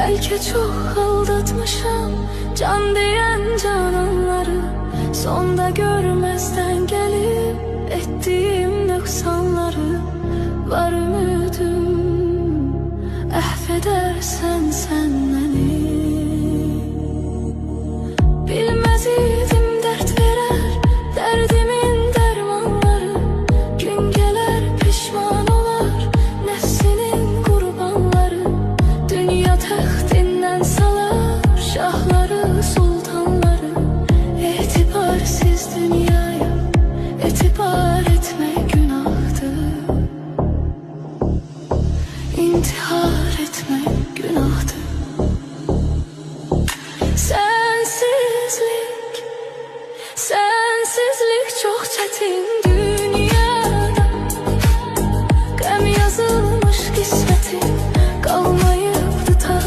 Belki çok aldatmışım can diyen cananları. Sonda görmezden gelip ettiğim noksanları. Var ümidim affedersen sen beni. Bilmez idim dert verer derdimin dermanları. Gün gelir pişman olar nefsinin kurbanları. Dünya taxtinden salar şahları sultanları. Etibarsiz dünyaya etibar etmek günahtır. İntihar etmek günahtır. Sensizlik çok çetin.